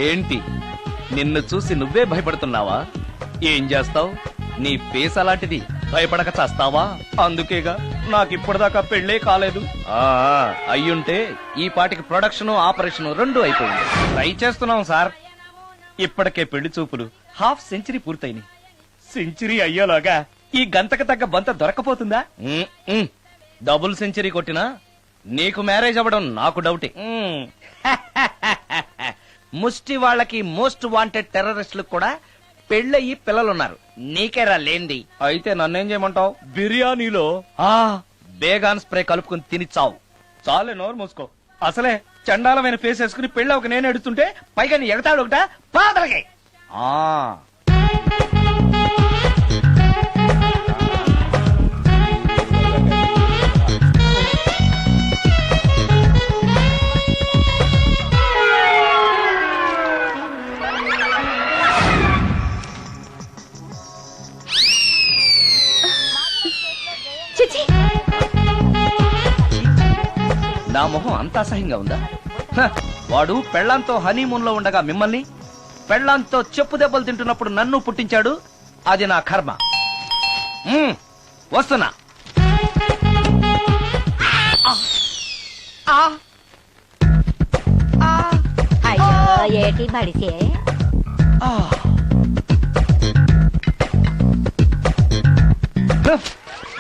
ఏంటి నిన్ను చూసి నువ్వే భయపడుతున్నావా? ఏం చేస్తావ్? నీ ఫేస్ అలాంటిది, భయపడక చేస్తావా? అందుకేగా నాకిప్పటిదాకా పెళ్లే కాలేదు. అయ్యుంటే ఈ పాటికి ప్రొడక్షన్ ఆపరేషన్ రెండు అయిపోయింది. ట్రై చేస్తున్నాం సార్. ఇప్పటికే పెళ్లి చూపులు హాఫ్ సెంచరీ పూర్తయినాయి. సెంచరీ అయ్యేలాగా ఈ గంతకు తగ్గ బంత దొరకపోతుందా? డబుల్ సెంచరీ కొట్టినా నీకు మ్యారేజ్ అవ్వడం నాకు డౌటే. ముష్టి వాళ్ళకి మోస్ట్ వాంటెడ్ టెర్రరిస్టులకు కూడా పెళ్ళయి పిల్లలున్నారు. నీకేరా లేంది. అయితే నన్నేం చేయమంటావు? బిర్యానీలో బేగాన్ స్ప్రే కలుపుకుని తిని చావు. చాలే, నోరు మూసుకో. అసలే చండాలమైన ఫేస్ వేసుకుని పెళ్ళి ఒక నేను ఎడుతుంటే పైగా నీ ఎగతాడు ఒకట పాదలకి. నా మొహం అంత అసహ్యంగా ఉందా? వాడు పెళ్లాంతో హనీమూన్ లో ఉండగా మిమ్మల్ని, పెళ్లాంతో చెప్పు దెబ్బలు తింటున్నప్పుడు నన్ను పుట్టించాడు. అది నా కర్మ. వస్తున్నా. ఏటి బడిసే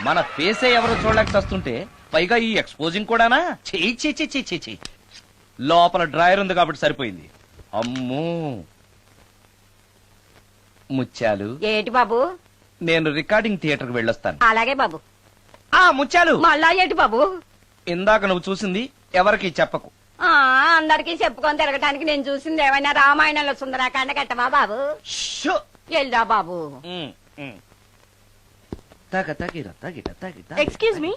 మన ఫేసే ఎవరో చూడలేక వస్తుంటే పైగా ఈ ఎక్స్పోజింగ్ కూడానా? చీ. లోపల డ్రాయర్ ఉంది కాబట్టి సరిపోయింది. అమ్మో ముత్యాలు. ఏటి బాబు? నేను రికార్డింగ్ థియేటర్ కి వెళ్ళొస్తాను. అలాగే బాబు. ముత్యాలు, మళ్ళా ఏటి బాబు? ఇందాక నువ్వు చూసింది ఎవరికి చెప్పకు. అందరికి చెప్పుకొని తిరగటానికి నేను చూసింది ఏమైనా రామాయణంలో సుందరాకాండ కట్టవా బాబు? వెళ్దా బాబు. Excuse me.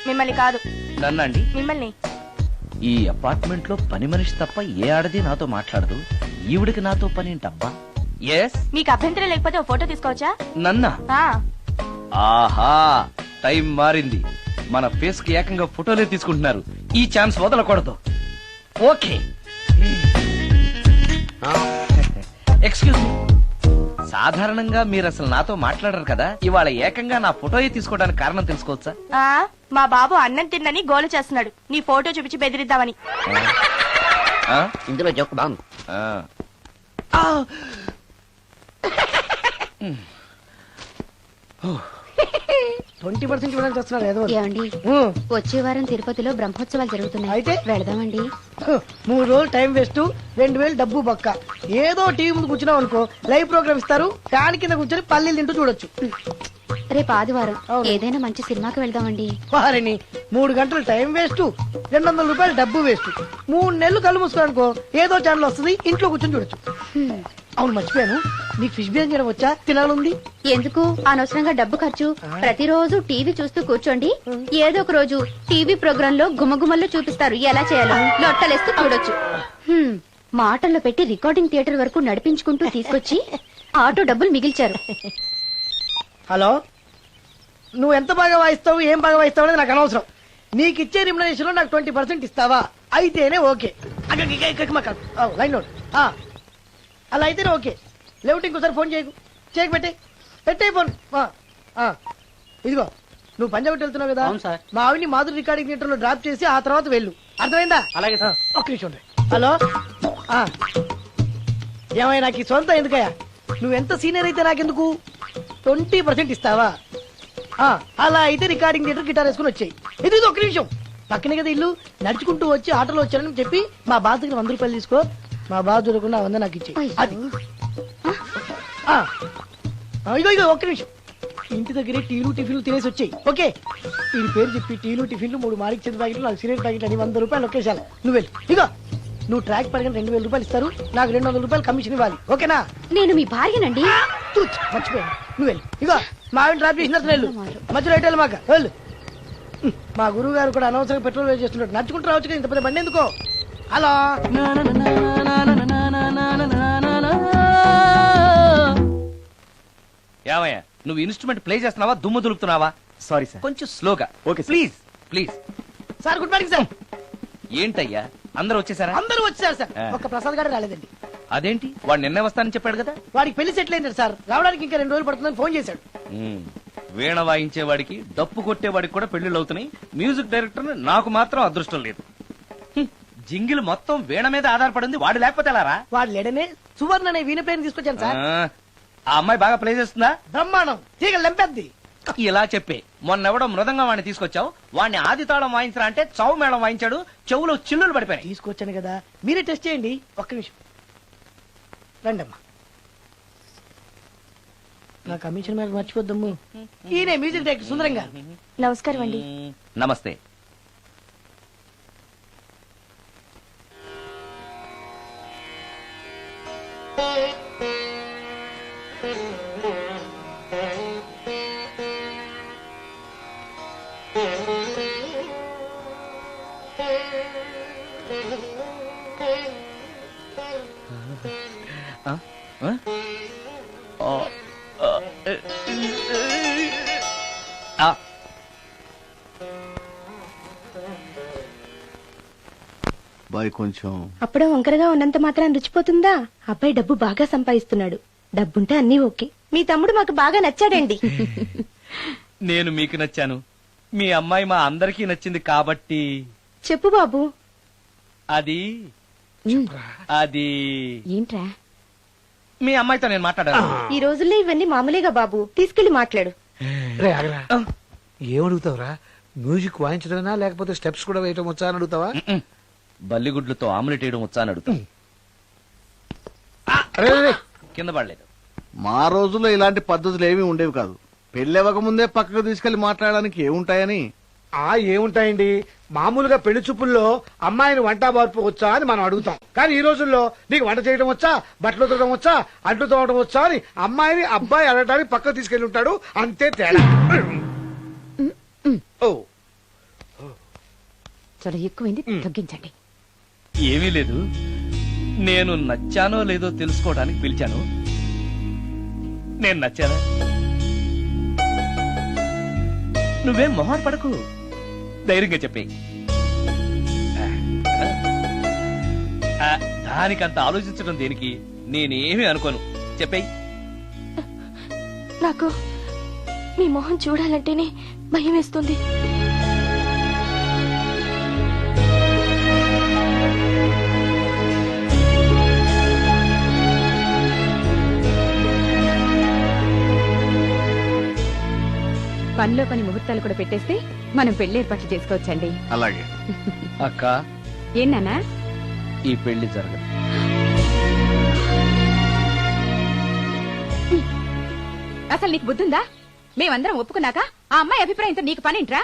మిమ్మల్ని కాదు. నన్నండి. మిమ్మల్ని. ఈ అపార్ట్మెంట్ లో పని మనిషి తప్ప ఏ ఆడది నాతో మాట్లాడదు. ఈవిడికి నాతో పని ఏంటబ్బా? మీకు అభ్యంతరం లేకపోతే ఓ ఫోటో తీసుకోవచ్చా? నన్నా? ఆహా, టైం మారింది. మన ఫేస్ కి ఏకంగా ఫోటోలే తీసుకుంటున్నారు. ఈ ఛాన్స్ వదలకూడదు. ఓకే. Excuse me. సాధారణంగా మీరు అసలు నాతో మాట్లాడరు కదా, ఇవాళ ఏకంగా నా ఫోటోయే తీసుకోవడానికి కారణం తెలుసుకోవచ్చా? మా బాబు అన్నం తిన్నని గోలు చేస్తున్నాడు, నీ ఫోటో చూపించి బెదిరిద్దామని. ఇందులో జోక్ బాగుంది. 20% ఇవ్వడానికి వస్తున్నారు. ఏమండి, వచ్చే వారం తిరుపతిలో బ్రహ్మోత్సవాలు జరుగుతున్నాయి. అయితే వెళదామండి. 3 రోజులు టైం వేస్ట్, 2000 డబ్బు బొక్క. ఏదో టీవీ ముందు కూర్చున్నావు అనుకో, లైవ్ ప్రోగ్రామ్ ఇస్తారు. ఫ్యాన్ కింద కూర్చొని పల్లీలు తింటూ చూడొచ్చు. రేపు ఆదివారం ఏదైనా మంచి సినిమాకి వెళ్దామండి. వారిని 3 గంటలు టైం వేస్ట్, 200 రూపాయలు డబ్బు వేస్ట్. 3 నెలలు కళ్ళు మూసుకోనుకో, ఏదో ఛానల్ వస్తుంది, ఇంట్లో కూర్చొని చూడొచ్చు. అవును, మర్చిపోయాను, నీకు ఫిష్ బిర్యానీ చేయడం వచ్చా? తినాలుంది. ఎందుకు అనవసరంగా డబ్బు ఖర్చు? ప్రతిరోజు టీవీ చూస్తూ కూర్చోండి, ఏదో ఒక రోజు టీవీ ప్రోగ్రామ్ లో గుమగుమల్లో చూపిస్తారు ఎలా చేయాలో. లొట్టలేస్తూ చూడొచ్చు. మాటల్లో పెట్టి రికార్డింగ్ థియేటర్ వరకు నడిపించుకుంటూ తీసుకొచ్చి ఆటో డబ్బులు మిగిల్చారు. హలో, నువ్వు ఎంత బాగా వాయిస్తావు, ఏం బాగా వాయిస్తావు అనేది నాకు అనవసరం. నీకు ఇచ్చే రిమ్యునరేషన్ లో నాకు 20% ఇస్తావా? అయితేనే ఓకే. Line note. అలా అయితేనే ఓకే. లేవుటి ఇంకోసారి ఫోన్ చేయకు పెట్టే ఫోన్. ఇదిగో, నువ్వు పంజాబ్ వెళ్తున్నావు కదా, మా ఆవిని మాధురి రికార్డింగ్ థియేటర్ లో డ్రాప్ చేసి ఆ తర్వాత వెళ్ళు. అర్థమైందా? అలాగే. ఒక్క నిమిషం. హలో, ఏమైనా నాకు ఈ సొంత ఎందుకయ్యా? నువ్వెంత సీనియర్ అయితే నాకెందుకు? 20% ఇస్తావా? అలా అయితే రికార్డింగ్ థియేటర్ గిటార్ వేసుకుని వచ్చాయి. ఇది ఒక్క నిమిషం. పక్కనే కదా ఇల్లు, నడుచుకుంటూ వచ్చి ఆటోలో వచ్చానని చెప్పి మా బాస్ దగ్గర 100 రూపాయలు తీసుకో. మా బాస్ దొరకకుండా 100 నాకు ఇచ్చి. ఇగో ఒక్క నిమిషం. ఇంటి దగ్గరే టీలు టిఫిన్లు తినేసి వచ్చాయి. ఓకే, ఈ పేరు చెప్పి టీలు టిఫిన్లు 3 మారికి చెంది ప్యాకెట్లు, 4 సిగరెట్ ప్యాకెట్లు అని 100 రూపాయలు ఒకేసారి. నువ్వు వెళ్ళి ఇగో, నువ్వు ట్రాక్ పడగానే 2000 రూపాయలు ఇస్తారు, నాకు 200 రూపాయలు కమిషన్ ఇవ్వాలి. ఓకేనా? నేను మీ భార్యనండి. మర్చిపోయాను. నువ్వు వెళ్ళి ఇగో, మా ఆవిడ డ్రాప్ చేసిన వెళ్ళు. మధ్యలో రైట్ వెళ్ళి మాక వెళ్ళు. మా గురువు గారు కూడా అనవసరంగా పెట్రోల్ వేస్ట్ చేస్తున్నాడు. నడుచుకుంటూ రావచ్చు కదా, ఇంత పెద్ద బండి ఎందుకో. హలో, ఏమయ్యా, నువ్వు ఇన్స్ట్రుమెంట్ ప్లే చేస్తున్నావా, దుమ్ము దులుపుతున్నావా? సారీ సార్, కొంచెం స్లోగా. Okay please. Sir, good morning sir. ఏంటయ్యా అందరూ వచ్చేసారా? అందరూ వచ్చారు సార్, ఆ. ఒక్క ప్రసాద్ గారు రాలేదండి. అదేంటి వాడు నిన్నే వస్తానని చెప్పాడు కదా. వాడికి పెళ్లి సెటిల్ అయింది సార్, రావడానికి ఇంకా 2 రోజులు పడుతుందని ఫోన్ చేశాడు. ఉమ్, వీణ వాయించేవాడికి డప్పు కొట్టేవాడికి కూడా పెళ్లిళ్ళు అవుతున్నాయి. మ్యూజిక్ డైరెక్టర్ నాకు మాత్రం అదృష్టం లేదు. జింగిల్ మొత్తం వీణ మీద ఆధారపడింది, వాడు లేకపోతే ఎలారా? వాడు లేడనే సువర్ణ అనే వీణ ప్లేయర్ తీసుకొచ్చాను సార్. ఆ అమ్మాయి బాగా ప్లే చేస్తుందా? బ్రహ్మాండం, తీగలు లెంపేద్ది. ఇలా చెప్పే మొన్నెవడో మృదంగా వాడిని తీసుకొచ్చావు, వాడిని ఆది తాళం వాయించరా అంటే చౌ మేళం వాయించాడు, చెవులో చిల్లులు పడిపోయాయి. తీసుకొచ్చాను కదా, మీరే టెస్ట్ చేయండి. ఒక్క నిమిషం రండమ్మా. నా కమిషన్ మీద మర్చిపోద్దమ్ము. ఈయనే మ్యూజిక్ డైరెక్టర్ సుందరం గారు. నమస్కారం అండి. నమస్తే. ఆ? ఆ? ఆ, ఆ, ఆ. బాయ్ కొంచెం అప్పుడే వంకరగా ఉన్నంత మాత్రం రుచిపోతుందా? అబ్బాయి డబ్బు బాగా సంపాదిస్తున్నాడు. డబ్బుంటే అన్నీ ఓకే. మీ తమ్ముడు మాకు బాగా నచ్చాడండి. నేను మీకు నచ్చాను, మీ అమ్మాయి మా అందరికీ నచ్చింది కాబట్టి. చెప్పు బాబు. అది అది ఏంట్రా? మీ అమ్మాయితో నేను మాట్లాడాను. ఈ రోజుల్లో ఇవన్నీ మామూలేగా బాబు, తీసుకెళ్లి మాట్లాడు. రే ఆగరా, ఏమడుగుతావురా? మ్యూజిక్ వాయించడమేనా లేకపోతే స్టెప్స్ కూడా వేయటం వచ్చా అని అడుగుతావా? బల్లిగుడ్లతో ఆమ్లెట్ వేయడం వచ్చా అని అడుగుతా. రే, రే, రే. కింద పడలేదు. మా రోజుల్లో ఇలాంటి పద్ధతులు ఏమీ ఉండేవి కాదు. పెళ్ళెవక ముందే పక్కకు తీసుకెళ్లి మాట్లాడడానికి ఏముంటాయని. ఏముంటాయండి, మామూలుగా పెళ్లి చూపుల్లో అమ్మాయిని వంట మార్పు వచ్చా అని మనం అడుగుతాం. కానీ ఈ రోజుల్లో నీకు వంట చేయడం వచ్చా, బట్టలు ఉతకడం వచ్చా, అంట్లు తోమడం వచ్చా అని అమ్మాయిని అబ్బాయి అడగడానికి పక్కకు తీసుకెళ్లి ఉంటాడు. అంతే తేడా. ఓ చాలా ఎక్కువైంది, తగ్గించండి. ఏమీ లేదు, నేను నచ్చానో లేదో తెలుసుకోవడానికి పిలిచాను. నేను నచ్చానా? నువ్వేం మొహాన్ పడకు, ధైర్యంగా చెప్పే. దానికంత ఆలోచించడం దేనికి? నేనేమీ అనుకోను, చెప్పేయ్. నాకు మీ మొహం చూడాలంటేనే భయం వేస్తుంది. పనిలో పని ముహూర్తాలు కూడా పెట్టేస్తే మనం పెళ్లి ఏర్పాట్లు చేసుకోవచ్చండి. అలాగే అక్క, ఏనానా? ఈ పెళ్లి జరగదు. అసలు నీకు బుద్ధుందా? మేమందరం ఒప్పుకున్నాక ఆ అమ్మాయి అభిప్రాయంతో నీకు పనేంట్రా?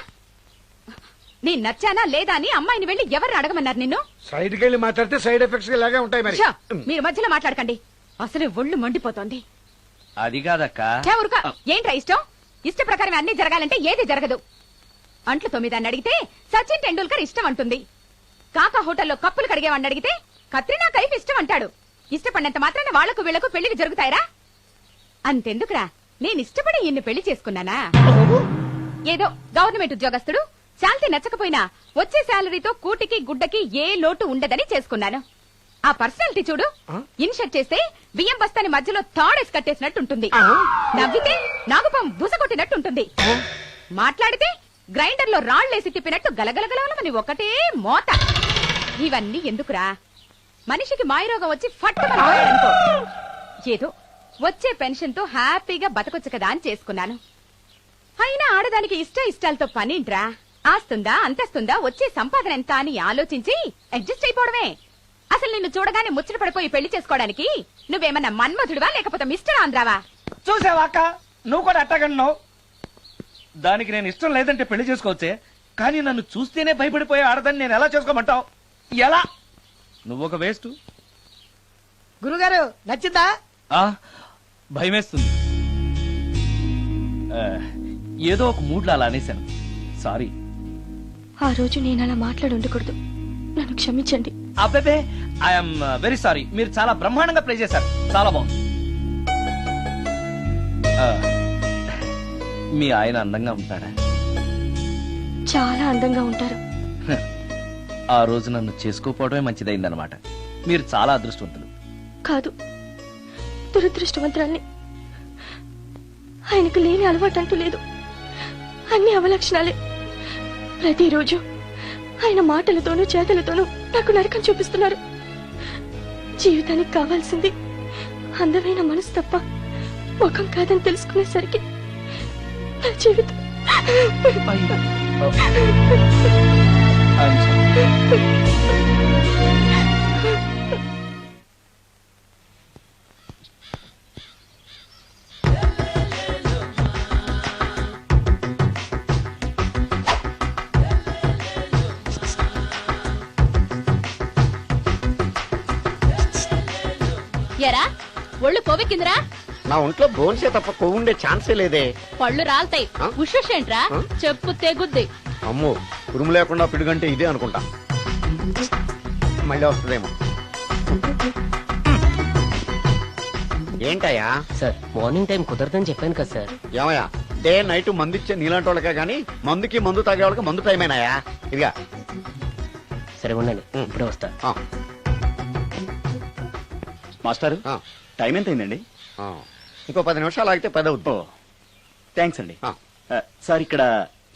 నేను నచ్చానా లేదా అని అమ్మాయిని వెళ్ళి ఎవరు అడగమన్నారు నిన్ను? సైడ్కి వెళ్ళి మాట్లాడితే సైడ్ ఎఫెక్ట్స్ ఇలాగే ఉంటాయి మరి. షో, మీరు మధ్యలో మాట్లాడకండి, అసలే ఒళ్ళు మండిపోతోంది. అది కాదక్క. ఊరుక, ఏంట్రా ఇష్టం? ఇష్ట ప్రకారం అన్ని జరగాలంటే ఏది జరగదు. అంట్లు 9 అడిగితే సచిన్ టెండూల్కర్ ఇష్టం అంటుంది. కాకా హోటల్లో కప్పులు కడిగేవాడిని అడిగితే కత్రినా కైఫ్ ఇష్టం అంటాడు. ఇష్టపడినంత మాత్రాన వాళ్లకు వీళ్లకు పెళ్లికి జరుగుతాయరా? అంతెందుకురా, నేను ఇష్టపడి ఇన్ని పెళ్లి చేసుకున్నానా? ఏదో గవర్నమెంట్ ఉద్యోగస్తుడు, శాలరీ నచ్చకపోయినా వచ్చే శాలరీతో కూటికి గుడ్డకి ఏ లోటు ఉండదని చేసుకున్నాను. ఆ పర్సనాలిటీ చూడు, ఇన్షర్ట్ చేస్తే బియ్యం బస్తాని మధ్యలో తాడేసి కట్టేసినట్టుంటుంది. నవ్వితే నాగుపం బుసకొట్టినట్టుంటుంది. మాట్లాడితే గ్రైండర్ లో రాళ్లేసి తిప్పినట్టు గలగలగలమని ఒకటే మోత. ఇవన్నీ ఎందుకురా? మనిషికి మాయరోగం వచ్చి ఫట్టుమనుకో, ఏదో వచ్చే పెన్షన్ తో హ్యాపీగా బతకొచ్చు కదా అని చేసుకున్నాను. అయినా ఆడదానికి ఇష్టాలతో పనింట్రా? ఆస్తుందా అంతస్తుందా వచ్చే సంపాదన ఎంత అని ఆలోచించి అడ్జస్ట్ అయిపోవడమే. అసలు నిన్ను చూడగానే ముచ్చట పడిపోయి పెళ్లి చేసుకోవడానికి నువ్వేమన్నా మన్మధుడివా లేకపోతే మిస్టర్ ఆంధ్రావా? చూసావా అక్క, నువ్వు కూడా అట్టగన్నావు. దానికి నేను ఇష్టం లేదంటే పెళ్లి చేసుకోవచ్చే, కానీ నన్ను చూస్తేనే భయపడిపోయే ఆడదని నేను ఎలా చేసుకోమంటావు? ఎలా? నువ్వొక వేస్ట్. గురుగారు నచ్చిందా? భయమేస్తుంది. ఏదో ఒక మూడ్లో అలా అనేశాను, సారీ. ఆ రోజు నేను అలా మాట్లాడి ఉండకూడదు, నన్ను క్షమించండి. అబ్బే, ఐఎమ్ వెరీ సారీ. మీరు చాలా బ్రహ్మాండంగా ప్లే చేశారు, చాలా బాగుంది. మీ ఆయన అందంగా ఉంటాడా? చాలా అందంగా ఉంటారు. ఆ రోజు నన్ను చేసుకోపోవడమే మంచిదైందనమాట. మీరు చాలా అదృష్టవంతులు. కాదు, దురదృష్టవంతురాల్ని. ఆయనకు లేని అలవాటు అంటూ లేదు. అన్ని అవలక్షణాలే. ప్రతిరోజు ఆయన మాటలతోనూ చేతలతోనూ నాకు నరకం చూపిస్తున్నారు. జీవితానికి కావాల్సింది అందమైన మనసు తప్ప ముఖం కాదని తెలుసుకునేసరికి నా జీవితం ఎరా ఒళ్ళు కొవ్వెక్కిందిరా? నా ఒంట్లో బోన్సే తప్ప కొవ్వుండే ఛాన్సే లేదే. పళ్ళు రాల్తాయి. ఆ? ఉషేంట్రా? ఆ? చెప్పు తెగుద్ది. అమ్మో, ఉరుము లేకుండా పిడుగంటే ఇదే అనుకుంటా. మళ్ళీ వస్తుందేమో. ఏంటయ్యా? సార్ మార్నింగ్ టైం కుదరదని చెప్పాను కదా సార్. ఏమయ్యా, డే నైట్ మందు ఇచ్చే నీలాంటి వాళ్ళకే గానీ మందుకి మందు తాగే వాళ్ళకి మందు టైమేనాయా? ఇదిగా సరే ఉండండి, ఇప్పుడే వస్తా. ఆ, మాస్టారు, ఆ, టైం ఎంత అయిందండి? ఆ. ఇంకో 10 నిమిషాలు ఆగితే 10 అవుతుంది. థ్యాంక్స్ అండి. ఆ. సార్, ఇక్కడ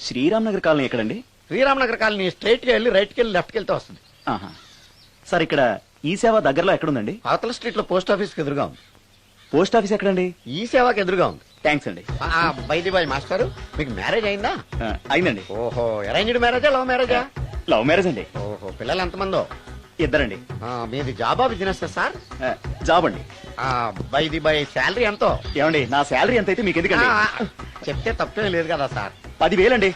శ్రీరామ్ నగర్ కాలనీ ఎక్కడండి? శ్రీరామనగర్ కాలనీ స్ట్రైట్ గా వెళ్ళి రైట్ కి వెళ్ళి లెఫ్ట్ కి వెళ్తే వస్తుంది. ఆహా. సార్, ఇక్కడ ఈ సేవ దగ్గరలో ఎక్కడుందండి? అవతల స్ట్రీట్ లో పోస్ట్ ఆఫీస్ కి ఎదురుగా ఉంది. పోస్ట్ ఆఫీస్ ఎక్కడండి? ఈ సేవకి ఎదురుగా ఉంది. థ్యాంక్స్ అండి. బైది బాయ్ మాస్టారు, మీకు మ్యారేజ్ అయిందా? అయిందండి. ఓహో, అరేంజ్డ్ మ్యారేజా లవ్ మ్యారేజా? లవ్ మ్యారేజ్ అండి. ఓహో, పిల్లలు ఎంతమందో? ఇద్దరండి. మీది జాబా బిజినెస్ సార్? జాబ్ అండి. బైది బై శాలరీ ఎంతో? ఏమండి, నా శాలరీ ఎంత అయితే మీకు ఎందుకండి? చెప్తే తప్పేం లేదు కదా సార్. 10,000 అండి.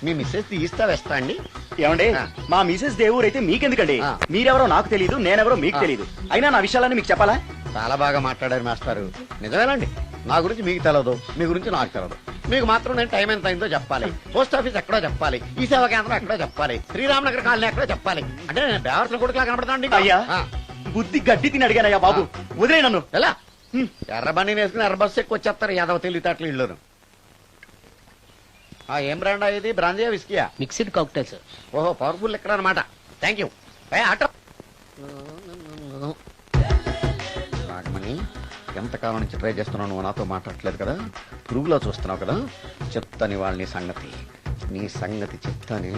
మీ మిస్సెస్ తీస్తా వేస్తా అండి. ఏమండి, ఆ. మా మిసెస్ దేవుడు అయితే మీకెందుకండి? ఆ. మీరెవరో నాకు తెలియదు, నేనెవరో మీకు ఆ. తెలియదు. అయినా నా విషయాలన్నీ మీకు చెప్పాలా? చాలా బాగా మాట్లాడారు మాస్టారు. నిజమేనండి, నా గురించి మీకు తెలదు, మీ గురించి నాకు తెలదు. మీకు మాత్రం నేను టైం ఎంత అయిందో చెప్పాలి, పోస్ట్ ఆఫీస్ ఎక్కడో చెప్పాలి, ఈ సేవా కేంద్రం ఎక్కడో చెప్పాలి, శ్రీరామనగర్ కాలనీ ఎక్కడో చెప్పాలి. అంటే నేను బేవర్సన కొడుకులా కనపడతానండి. అయ్యా, బుద్ధి గడ్డి తిని అడిగానయ్యా బాబు, వదిలే నన్ను. ఎలా ఎర్ర బండి వేసుకుని ఎర్ర బస్సు ఎక్కువ వచ్చేస్తారు యాదవ తెలివితేటలు ఇల్లును. ఏం బ్రాండా ఇది? బ్రాంజియా విస్కియా? Mixed cocktail sir. ఓహో, పవర్ఫుల్ ఎక్కడ అనమాట. Thank you. ఆటో నాగమణి, ఎంతకాలం నుంచి ట్రై చేస్తున్నావు, నువ్వు నాతో మాట్లాడట్లేదు కదా, పురుగులో చూస్తున్నావు కదా, చెప్తాని వాళ్ళని సంగతి, నీ సంగతి చెప్తాని.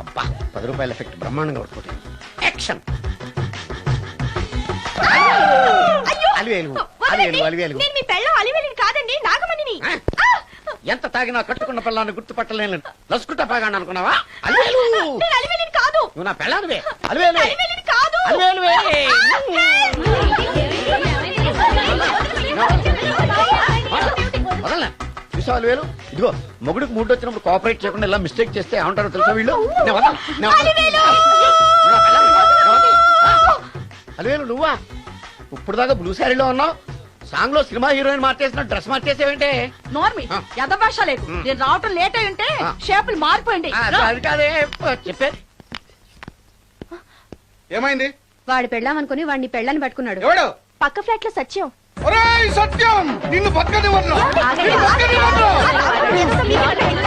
అబ్బా, 10 రూపాయల ఎఫెక్ట్ బ్రహ్మాండంగా కొట్టుకుంటాను. యాక్షన్. అలివేలు అలివేలు అలివేలు. నేను మీ పెళ్ళం అలివేలిని కాదండి, నాగమణిని. ఎంత తాగినా కట్టుకున్న పిల్లాన్ని గుర్తుపట్టలేను లసుకుంటా పాగాను అనుకున్నావా? అలివేలు, నేను అలివేలిని కాదు. నువ్వు నా పెళ్ళానివే. అలివేలు అలివేలిని కాదు. అలివేలువే. వదలనా? చూసావా అలివేలు? ఇదిగో, మొగుడికి మూడు వచ్చినప్పుడు కోఆపరేట్ చేయకుండా ఇలా మిస్టేక్ చేస్తే ఏమంటారో తెలుసా వీళ్ళు? నేను వదలను, నేను వదలను. నువ్వు నా పెళ్ళానివి. నేను వదలను. అలివేలు నువ్వా? ఇప్పుడు దాకా బ్లూ శారీలో ఉన్నావు, సాంగ్ లో సినిమా హీరోయిన్ మార్చేసిన డ్రెస్ మార్చేసేవేంటే? నోర్మి యథభాష లేదు. నేను రావటం లేట్ అయి ఉంటే షేపులు మారిపోయింది. అది కాదే చెప్పేది. ఏమైంది? వాడు పెళ్ళామనుకుని వాడిని పెళ్ళని పట్టుకున్నాడు. ఎవడు? పక్క ఫ్లాట్ లో సత్యం. ఒరేయ్ సత్యం, నిన్ను బతకనివ్వను.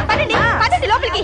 పదండి, పదండి లోపలికి.